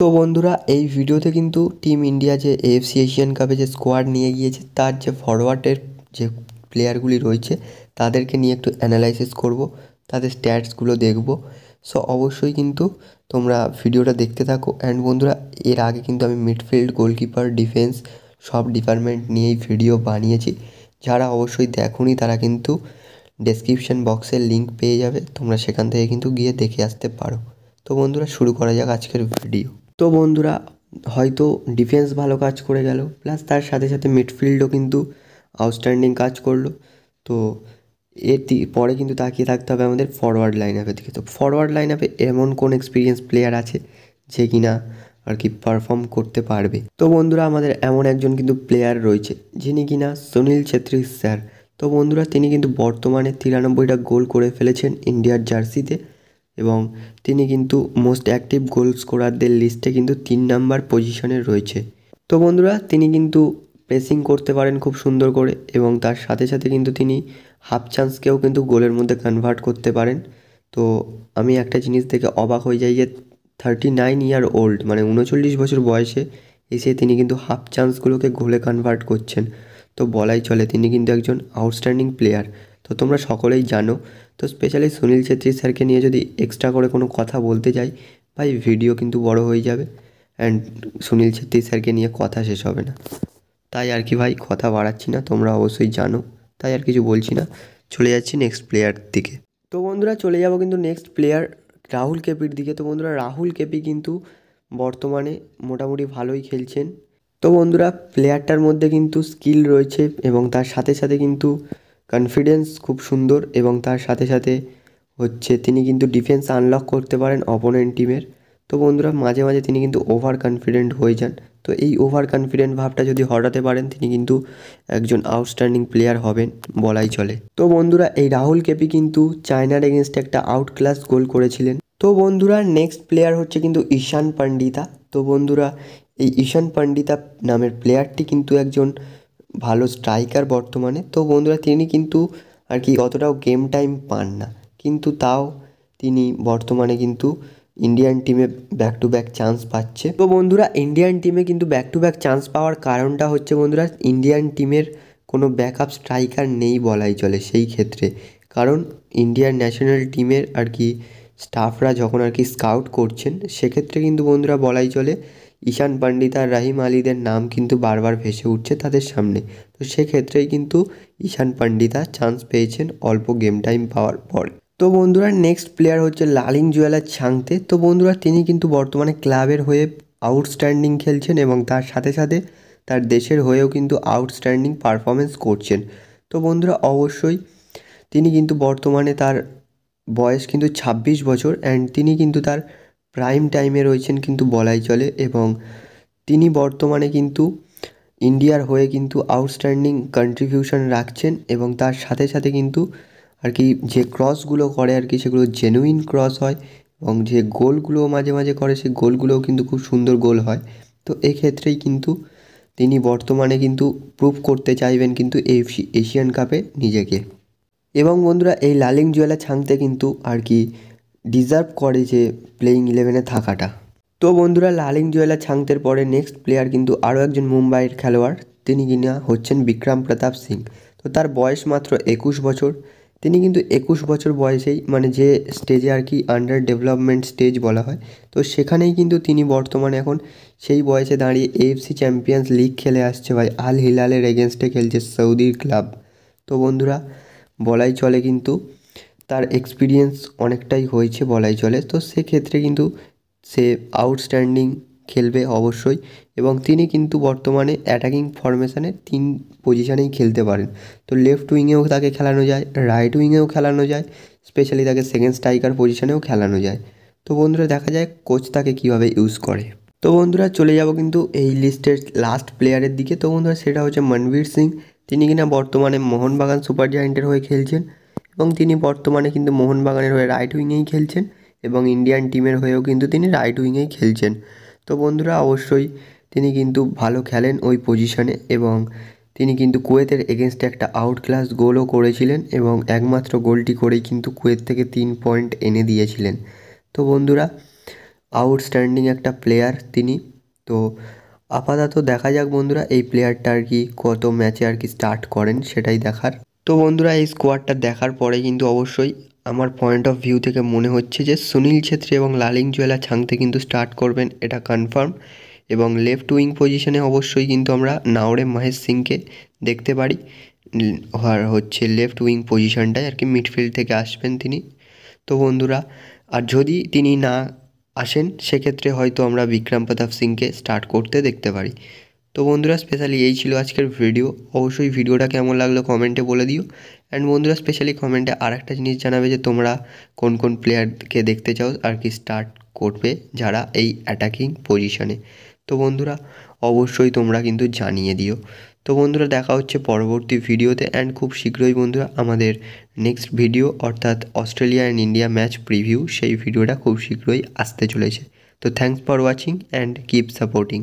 তো বন্ধুরা এই ভিডিওতে কিন্তু টিম ইন্ডিয়া যে এএফসি এশিয়ান কাপে যে স্কোয়াড নিয়ে গিয়েছে তার যে ফরওয়ার্ডের যে প্লেয়ারগুলি রয়েছে তাদেরকে নিয়ে একটু অ্যানালাইসিস করব, তাদের স্ট্যাটসগুলো দেখব। সো অবশ্যই কিন্তু তোমরা ভিডিওটা দেখতে থাকো। অ্যান্ড বন্ধুরা, এর আগে কিন্তু আমি মিডফিল্ড, গোলকিপার, ডিফেন্স সব ডিপার্টমেন্ট নিয়েই ভিডিও বানিয়েছি। যারা অবশ্যই দেখোনি তারা কিন্তু ডেসক্রিপশন বক্সের লিঙ্ক পেয়ে যাবে, তোমরা সেখান থেকে কিন্তু গিয়ে দেখে আসতে পারো। তো বন্ধুরা, শুরু করা যাক আজকের ভিডিও। তো বন্ধুরা, হয়তো ডিফেন্স ভালো কাজ করে গেল, প্লাস তার সাথে সাথে মিডফিল্ডও কিন্তু আউটস্ট্যান্ডিং কাজ করলো। তো এর পরে কিন্তু তাকিয়ে থাকতে হবে আমাদের ফরওয়ার্ড লাইন আপের দিকে। তো ফরওয়ার্ড লাইন আপে এমন কোন এক্সপিরিয়েন্স প্লেয়ার আছে যে কিনা আর কি পারফর্ম করতে পারবে। তো বন্ধুরা, আমাদের এমন একজন কিন্তু প্লেয়ার রয়েছে যিনি কিনা সুনীল ছেত্রী স্যার। তো বন্ধুরা, তিনি কিন্তু বর্তমানে 93টা গোল করে ফেলেছেন ইন্ডিয়ার জার্সিতে, এবং তিনি কিন্তু মোস্ট অ্যাক্টিভ গোল স্কোরারদের লিস্টে কিন্তু 3 নাম্বার পজিশনে রয়েছে। তো বন্ধুরা, তিনি কিন্তু প্রেসিং করতে পারেন খুব সুন্দর করে, এবং তার সাথে সাথে কিন্তু তিনি হাফ চান্সকেও কিন্তু গোলের মধ্যে কনভার্ট করতে পারেন। তো আমি একটা জিনিস দেখে অবাক হয়ে যাই যে 39 ইয়ার ওল্ড, মানে 39 বছর বয়সে এসে তিনি কিন্তু হাফ চান্সগুলোকে গোলে কনভার্ট করছেন। তো বলাই চলে তিনি কিন্তু একজন আউটস্ট্যান্ডিং প্লেয়ার। তো তোমরা সকলেই জানো। তো স্পেশালি সুনীল ছেত্রী স্যারকে নিয়ে যদি এক্সট্রা করে কোনো কথা বলতে যাই, ভাই ভিডিও কিন্তু বড় হয়ে যাবে, অ্যান্ড সুনীল ছেত্রী স্যারকে নিয়ে কথা শেষ হবে না। তাই আর কি ভাই, কথা বাড়াচ্ছি না, তোমরা অবশ্যই জানো, তাই আর কিছু বলছি না, চলে যাচ্ছি নেক্সট প্লেয়ার দিকে। তো বন্ধুরা, চলে যাব কিন্তু নেক্সট প্লেয়ার রাহুল কেপির দিকে। তো বন্ধুরা, রাহুল কেপি কিন্তু বর্তমানে মোটামুটি ভালোই খেলছেন। তো বন্ধুরা, প্লেয়ারটার মধ্যে কিন্তু স্কিল রয়েছে, এবং তার সাথে সাথে কিন্তু কনফিডেন্স খুব সুন্দর, এবং তার সাথে সাথে হচ্ছে তিনি কিন্তু ডিফেন্স আনলক করতে পারেন অপোনেন্ট টিমের। তো বন্ধুরা, মাঝে মাঝে তিনি কিন্তু ওভার কনফিডেন্ট হয়ে যান। তো এই ওভার কনফিডেন্ট ভাবটা যদি হটাতে পারেন, তিনি কিন্তু একজন আউটস্ট্যান্ডিং প্লেয়ার হবেন বলাই চলে। তো বন্ধুরা, এই রাহুল কেপি কিন্তু চায়নার এগেনস্টে একটা আউট ক্লাস গোল করেছিলেন। তো বন্ধুরা, নেক্সট প্লেয়ার হচ্ছে কিন্তু ঈশান পান্ডিতা। তো বন্ধুরা, এই ঈশান পান্ডিতা নামের প্লেয়ারটি কিন্তু একজন ভালো স্ট্রাইকার বর্তমানে। তো বন্ধুরা, তিনি কিন্তু আর কি অতটাও গেম টাইম পান না, কিন্তু তাও তিনি বর্তমানে কিন্তু ইন্ডিয়ান টিমে ব্যাক টু ব্যাক চান্স পাচ্ছে। তো বন্ধুরা, ইন্ডিয়ান টিমে কিন্তু ব্যাক টু ব্যাক চান্স পাওয়ার কারণটা হচ্ছে বন্ধুরা, ইন্ডিয়ান টিমের কোনো ব্যাকআপ স্ট্রাইকার নেই বলাই চলে সেই ক্ষেত্রে। কারণ ইন্ডিয়ান ন্যাশনাল টিমের আর কি স্টাফরা যখন আর কি স্কাউট করছেন, সেক্ষেত্রে কিন্তু বন্ধুরা বলাই চলে ঈশান পান্ডিত আর রাহিম আলিদের নাম কিন্তু বারবার ভেসে উঠছে তাদের সামনে। তো সেক্ষেত্রেই কিন্তু ঈশান পান্ডিতা চান্স পেয়েছেন অল্প গেম টাইম পাওয়ার পর। তো বন্ধুরা, নেক্সট প্লেয়ার হচ্ছে লালিংজুয়ালা ছাংতে। তো বন্ধুরা, তিনি কিন্তু বর্তমানে ক্লাবের হয়ে আউটস্ট্যান্ডিং খেলছেন, এবং তার সাথে সাথে তার দেশের হয়েও কিন্তু আউটস্ট্যান্ডিং পারফরমেন্স করছেন। তো বন্ধুরা, অবশ্যই তিনি কিন্তু বর্তমানে তার বয়স কিন্তু 26 বছর, অ্যান্ড তিনি কিন্তু তার প্রাইম টাইমে রয়েছেন কিন্তু বলাই চলে, এবং তিনি বর্তমানে কিন্তু ইন্ডিয়ার হয়ে কিন্তু আউটস্ট্যান্ডিং কন্ট্রিবিউশন রাখছেন, এবং তার সাথে সাথে কিন্তু আর কি যে ক্রসগুলো করে আর কি সেগুলো জেনুইন ক্রস হয়, এবং যে গোলগুলো মাঝে মাঝে করে সেই গোলগুলোও কিন্তু খুব সুন্দর গোল হয়। তো এক্ষেত্রেই কিন্তু তিনি বর্তমানে কিন্তু প্রুভ করতে চাইবেন কিন্তু এশিয়ান কাপে নিজেকে। এবং বন্ধুরা, এই লালিংজুয়ালা ছাংতে কিন্তু আর কি ডিজার্ভ করে যে প্লেইং 11-এ থাকাটা। তো বন্ধুরা, লালিংজুয়ালা ছাংতের পরে নেক্সট প্লেয়ার কিন্তু আরও একজন মুম্বাইয়ের খেলোয়াড়, তিনি কিনা হচ্ছেন বিক্রম প্রতাপ সিং। তো তার বয়স মাত্র 21 বছর। তিনি কিন্তু 21 বছর বয়সেই, মানে যে স্টেজে আর কি আন্ডার ডেভেলপমেন্ট স্টেজ বলা হয়, তো সেখানেই কিন্তু তিনি বর্তমানে এখন সেই বয়সে দাঁড়িয়ে এএফসি চ্যাম্পিয়ন্স লিগ খেলে আসছে ভাই। আল হিলালের এগেনস্টে খেলছে, সৌদির ক্লাব। তো বন্ধুরা, বলাই চলে কিন্তু তার এক্সপিরিয়েন্স অনেকটাই হয়েছে বলাই চলে। তো সেক্ষেত্রে কিন্তু সে আউটস্ট্যান্ডিং খেলবে অবশ্যই, এবং তিনি কিন্তু বর্তমানে অ্যাটাকিং ফরমেশনে 3 পজিশনেই খেলতে পারেন। তো লেফট উইংয়েও তাকে খেলানো যায়, রাইট উইংয়েও খেলানো যায়, স্পেশালি তাকে সেকেন্ড স্ট্রাইকার পজিশনেও খেলানো যায়। তো বন্ধুরা, দেখা যায় কোচ তাকে কীভাবে ইউজ করে। তো বন্ধুরা, চলে যাব কিন্তু এই লিস্টের লাস্ট প্লেয়ারের দিকে। তো বন্ধুরা, সেটা হচ্ছে মনবীর সিং। তিনি কিনা বর্তমানে মোহনবাগান সুপার জায়ান্টের হয়ে খেলছেন, এবং তিনি বর্তমানে কিন্তু মোহনবাগানের হয়ে রাইট উইংয়েই খেলছেন, এবং ইন্ডিয়ান টিমের হয়েও কিন্তু তিনি রাইট উইংয়েই খেলছেন। তো বন্ধুরা, অবশ্যই তিনি কিন্তু ভালো খেলেন ওই পজিশনে, এবং তিনি কিন্তু কুয়েতের এগেনস্টে একটা আউট ক্লাস গোলও করেছিলেন, এবং একমাত্র গোলটি করেই কিন্তু কুয়েত থেকে 3 পয়েন্ট এনে দিয়েছিলেন। তো বন্ধুরা, আউটস্ট্যান্ডিং একটা প্লেয়ার তিনি। তো আপাতত দেখা যাক বন্ধুরা এই প্লেয়ারটা আর কি কত ম্যাচে আর কি স্টার্ট করেন সেটাই দেখার। তো বন্ধুরা এই স্কোয়াডটা দেখার পরে কিন্তু অবশ্যই আমার পয়েন্ট অফ ভিউ থেকে মনে হচ্ছে যে সুনীল ছেত্রী এবং লালিংজুয়েলা ছাংতে কিন্তু স্টার্ট করবেন, এটা কনফার্ম। এবং লেফট উইং পজিশনে অবশ্যই কিন্তু আমরা নাওরে মহেশ সিংকে দেখতে পারি। আর হচ্ছে লেফট উইং পজিশনটায় আর কি মিডফিল্ড থেকে আসবেন তিনি। তো বন্ধুরা আর যদি তিনি না আসেন সেক্ষেত্রে হয়তো আমরা বিক্রম প্রতাপ সিংকে স্টার্ট করতে দেখতে পারি। তো বন্ধুরা স্পেশালি এই ছিল আজকের ভিডিও। অবশ্যই ভিডিওটা কেমন লাগলো কমেন্টে বলে দিও। অ্যান্ড বন্ধুরা স্পেশালি কমেন্টে আর একটা জিনিস জানাবে যে তোমরা কোন কোন প্লেয়ারকে দেখতে চাও আর কি স্টার্ট করবে যারা এই অ্যাটাকিং পজিশনে। তো বন্ধুরা অবশ্যই তোমরা কিন্তু জানিয়ে দিও। তো বন্ধুরা দেখা হচ্ছে পরবর্তী ভিডিওতে। অ্যান্ড খুব শীঘ্রই বন্ধুরা আমাদের নেক্সট ভিডিও অর্থাৎ Australia and India match preview, সেই ভিডিওটা খুব শীঘ্রই আসতে চলেছে। তো thanks for watching and keep supporting.